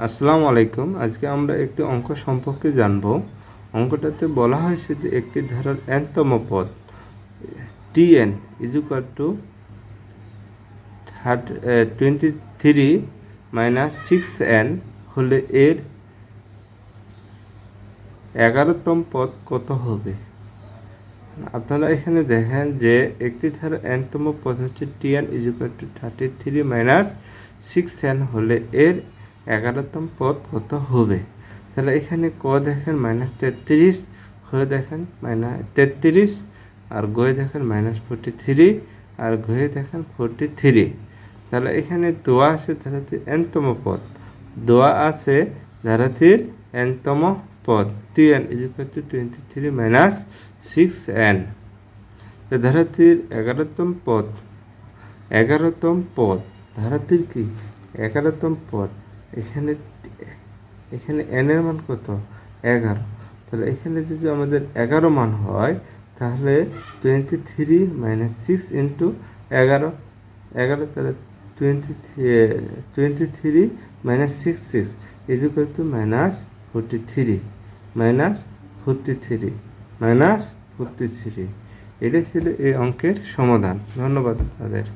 আসসালামু আলাইকুম। আজকে আমরা একটি অঙ্ক সম্পর্কে জানব। অঙ্কটাতে বলা হয়েছে যে একটি ধারার n তম পদ tn is equal to 23 minus 6n হলে এর 11তম পদ কত হবে। আপনারা এখানে দেখেন যে একটি ধারার n তম পদ হচ্ছে tn is equal to 33 minus 6n হলে এর 11তম পদ কত হবে। তাহলে এখানে ক দেখেন -33, খ দেখেন -33, আর গয়ে দেখেন -43, আর ঘয়ে দেখেন 43। তাহলে এখানে দোয়া আছে ধারাটির n তম পদ, দোয়া আছে ধারাটির n তম পদ tn is equal to 23 minus 6n। ধারাটির 11তম পদ, 11তম পদ ধারাটির কি 11তম পদ। এখানে এখানে n এর মান কত 11। তাহলে এখানে যদি আমাদের 11 মান হয় তাহলে 23 মাইনাস 6 ইন্টু 11, তাহলে 23 মাইনাস 6 ইজ ইকুয়াল টু -43, -43। এটা ছিল এই অঙ্কের সমাধান। ধন্যবাদ তাদের।